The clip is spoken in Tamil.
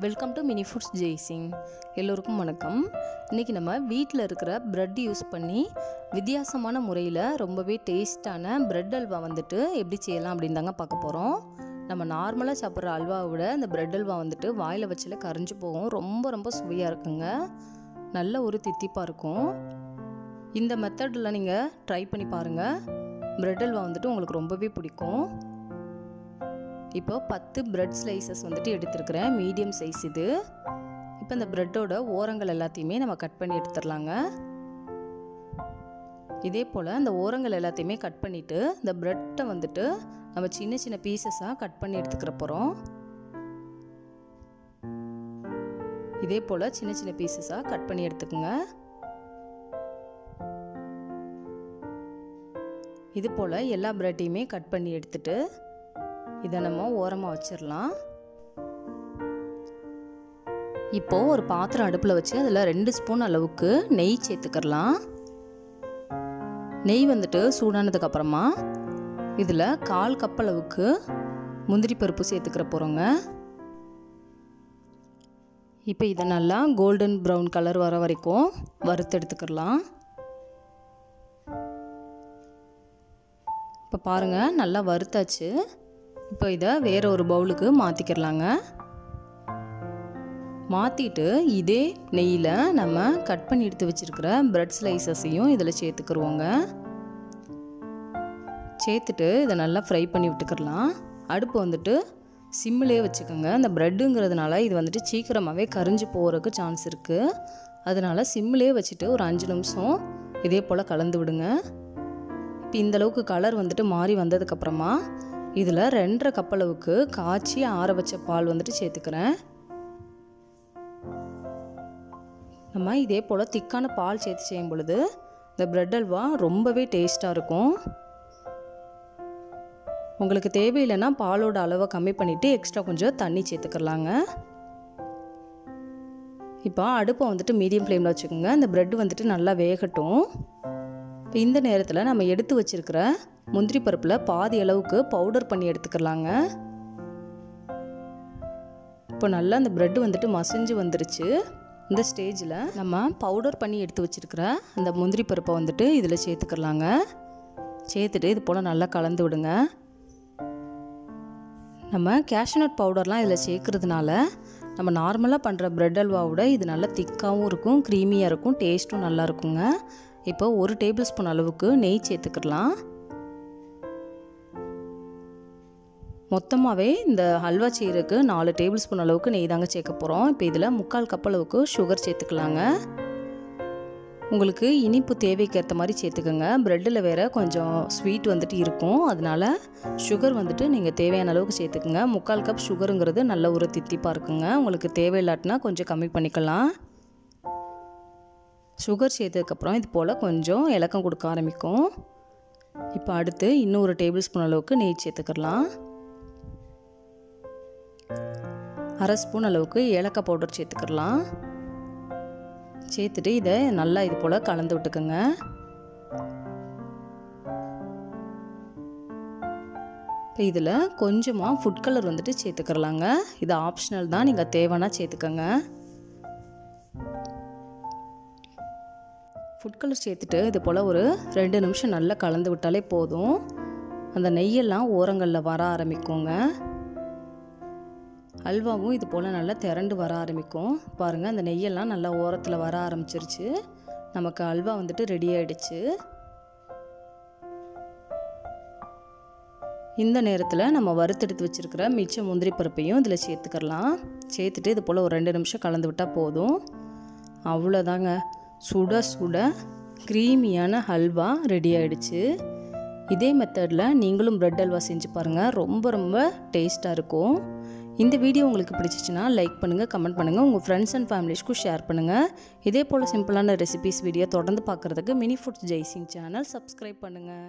Welcome to mini foods Jaisingh. எல்லோருக்கும் வணக்கம். இன்றைக்கி நம்ம வீட்டில் இருக்கிற ப்ரெட் யூஸ் பண்ணி வித்தியாசமான முறையில் ரொம்பவே டேஸ்ட்டான ப்ரெட் அல்வா வந்துட்டு எப்படி செய்யலாம் அப்படின்னு தாங்க பார்க்க போகிறோம். நம்ம நார்மலாக சாப்பிட்ற அல்வாவை விட இந்த ப்ரெட் அல்வா வந்துட்டு வாயில் வச்சில கரைஞ்சி போகும். ரொம்ப சுவையாக இருக்குங்க. நல்ல ஒரு தித்திப்பாக இருக்கும். இந்த மெத்தடில் நீங்கள் ட்ரை பண்ணி பாருங்கள். ப்ரெட் அல்வா வந்துட்டு உங்களுக்கு ரொம்பவே பிடிக்கும். இப்போ 10 பிரெட் ஸ்லைசஸ் வந்துட்டு எடுத்துருக்கிறேன். மீடியம் சைஸ் இது. இப்போ இந்த ப்ரெட்டோட ஓரங்கள் எல்லாத்தையுமே நம்ம கட் பண்ணி எடுத்துடலாங்க. இதே போல் இந்த ஓரங்கள் எல்லாத்தையுமே கட் பண்ணிவிட்டு இந்த ப்ரெட்டை வந்துட்டு நம்ம சின்ன சின்ன பீசஸாக கட் பண்ணி எடுத்துக்கிற போகிறோம். இதே போல் சின்ன சின்ன பீசஸாக கட் பண்ணி எடுத்துக்கோங்க. இது போல் எல்லா ப்ரெட்டையுமே கட் பண்ணி எடுத்துட்டு இதை நம்ம ஓரமாக வச்சிடலாம். இப்போது ஒரு பாத்திரம் அடுப்பில் வச்சு அதில் 2 ஸ்பூன் அளவுக்கு நெய் சேர்த்துக்கலாம். நெய் வந்துட்டு சூடானதுக்கப்புறமா இதில் 1/4 கப் அளவுக்கு முந்திரி பருப்பு சேர்த்துக்கிற போகிறோங்க. இப்போ இதை நல்லா கோல்டன் ப்ரௌன் கலர் வர வரைக்கும் வறுத்து எடுத்துக்கலாம். இப்போ பாருங்கள், நல்லா வறுத்தாச்சு. இப்போ இதை வேறு ஒரு பவுலுக்கு மாற்றிக்கிடலாங்க. மாற்றிட்டு இதே நெய்யில் நம்ம கட் பண்ணி எடுத்து வச்சுருக்கிற ப்ரெட் ஸ்லைசஸையும் இதில் சேர்த்துக்கிடுவோங்க. சேர்த்துட்டு இதை நல்லா ஃப்ரை பண்ணி விட்டுக்கிடலாம். அடுப்பு வந்துட்டு சிம்மிலே வச்சுக்கோங்க. இந்த ப்ரெட்டுங்கிறதுனால இது வந்துட்டு சீக்கிரமாகவே கரிஞ்சு போகிறதுக்கு சான்ஸ் இருக்குது. அதனால் சிம்மிலே வச்சுட்டு ஒரு 5 நிமிஷம் இதே போல் கலந்து விடுங்க. இப்போ இந்தளவுக்கு கலர் வந்துட்டு மாறி வந்ததுக்கப்புறமா இதில் 2.5 கப் அளவுக்கு காய்ச்சி ஆற வச்ச பால் வந்துட்டு சேர்த்துக்கிறேன். நம்ம இதே போல் திக்கான பால் சேர்த்து செய்யும் பொழுது இந்த ப்ரெட் அல்வா ரொம்பவே டேஸ்ட்டாக இருக்கும். உங்களுக்கு தேவையில்லைன்னா பாலோட அளவை கம்மி பண்ணிவிட்டு எக்ஸ்ட்ரா கொஞ்சம் தண்ணி சேர்த்துக்கலாங்க. இப்போ அடுப்பை வந்துட்டு மீடியம் ஃப்ளேமில் வச்சுக்கோங்க. இந்த ப்ரெட் வந்துட்டு நல்லா வேகட்டும். இப்போ இந்த நேரத்தில் நம்ம எடுத்து வச்சுருக்கிற முந்திரி பருப்பில் பாதி அளவுக்கு பவுடர் பண்ணி எடுத்துக்கலாங்க. இப்போ நல்லா அந்த ப்ரெட் வந்துட்டு மசிஞ்சு வந்துருச்சு. இந்த ஸ்டேஜில் நம்ம பவுடர் பண்ணி எடுத்து வச்சுருக்கிற அந்த முந்திரி பருப்பை வந்துட்டு இதில் சேர்த்துக்கலாங்க. சேர்த்துட்டு இது போல் நல்லா கலந்து விடுங்க. நம்ம கேஷ்யூநட் பவுடர்லாம் இதில் சேர்க்குறதுனால நம்ம நார்மலாக பண்ணுற ப்ரெட் அல்வாவோட இது நல்லா திக்காகவும் இருக்கும், க்ரீமியாக இருக்கும், டேஸ்ட்டும் நல்லா இருக்குங்க. இப்போ 1 டேபிள் ஸ்பூன் அளவுக்கு நெய் சேர்த்துக்கலாம். மொத்தமாகவே இந்த ஹல்வா செய்கிறதுக்கு 4 டேபிள் ஸ்பூன் அளவுக்கு நெய் தாங்க சேர்க்க போகிறோம். இப்போ இதில் 3/4 கப் அளவுக்கு சுகர் சேர்த்துக்கலாங்க. உங்களுக்கு இனிப்பு தேவைக்கு ஏற்ற மாதிரி சேர்த்துக்கோங்க. ப்ரெட்டில் வேறு கொஞ்சம் ஸ்வீட் வந்துட்டு இருக்கும். அதனால் சுகர் வந்துட்டு நீங்கள் தேவையான அளவுக்கு சேர்த்துக்குங்க. 3/4 கப் சுகருங்கிறது நல்ல ஒரு தித்திப்பாக இருக்குங்க. உங்களுக்கு தேவையில்லாட்டினா கொஞ்சம் கம்மி பண்ணிக்கலாம். சுகர் சேர்த்ததுக்கப்புறம் இது போல் கொஞ்சம் இலக்கம் கொடுக்க ஆரம்பிக்கும். இப்போ அடுத்து இன்னும் 1 டேபிள் ஸ்பூன் அளவுக்கு நெய் சேர்த்துக்கலாம். 1/2 ஸ்பூன் அளவுக்கு ஏலக்காய் பவுடர் சேர்த்துக்கலாம். சேர்த்துட்டு இதை நல்லா இது போல் கலந்து விட்டுக்குங்க. இப்போ இதில் கொஞ்சமாக ஃபுட் கலர் வந்துட்டு சேர்த்துக்கிறலாங்க. இது ஆப்ஷனல் தான், நீங்கள் தேவைன்னா சேர்த்துக்கோங்க. ஃபுட் கலர் சேர்த்துட்டு இது போல் ஒரு 2 நிமிஷம் நல்லா கலந்து விட்டாலே போதும். அந்த நெய்யெல்லாம் ஓரங்களில் வர ஆரம்பிக்குங்க. அல்வாவும் இது போல் நல்லா திரண்டு வர ஆரம்பிக்கும். பாருங்கள், அந்த நெய்யெல்லாம் நல்லா ஓரத்தில் வர ஆரம்பிச்சிருச்சு. நமக்கு அல்வா வந்துட்டு ரெடி ஆகிடுச்சு. இந்த நேரத்தில் நம்ம வறுத்தெடுத்து வச்சுருக்கிற மிச்ச முந்திரி பருப்பையும் இதில் சேர்த்துக்கலாம். சேர்த்துட்டு இது போல் ஒரு 2 நிமிஷம் கலந்து விட்டால் போதும். அவ்வளோதாங்க, சுட சுட க்ரீமியான ஹல்வா ரெடி ஆகிடுச்சு. இதே மெத்தடில் நீங்களும் ப்ரெட் அல்வா செஞ்சு பாருங்கள். ரொம்ப டேஸ்ட்டாக இருக்கும். இந்த வீடியோ உங்களுக்கு பிடிச்சிச்சின்னா லைக் பண்ணுங்கள், கமெண்ட் பண்ணுங்கள், உங்கள் ஃப்ரெண்ட்ஸ் அண்ட் ஃபேமிலிஸ்க்கும் ஷேர் பண்ணுங்கள். இதே போல் சிம்பிளான ரெசிபீஸ் வீடியோ தொடர்ந்து பார்க்குறதுக்கு mini foods Jaisingh channel subscribe பண்ணுங்கள்.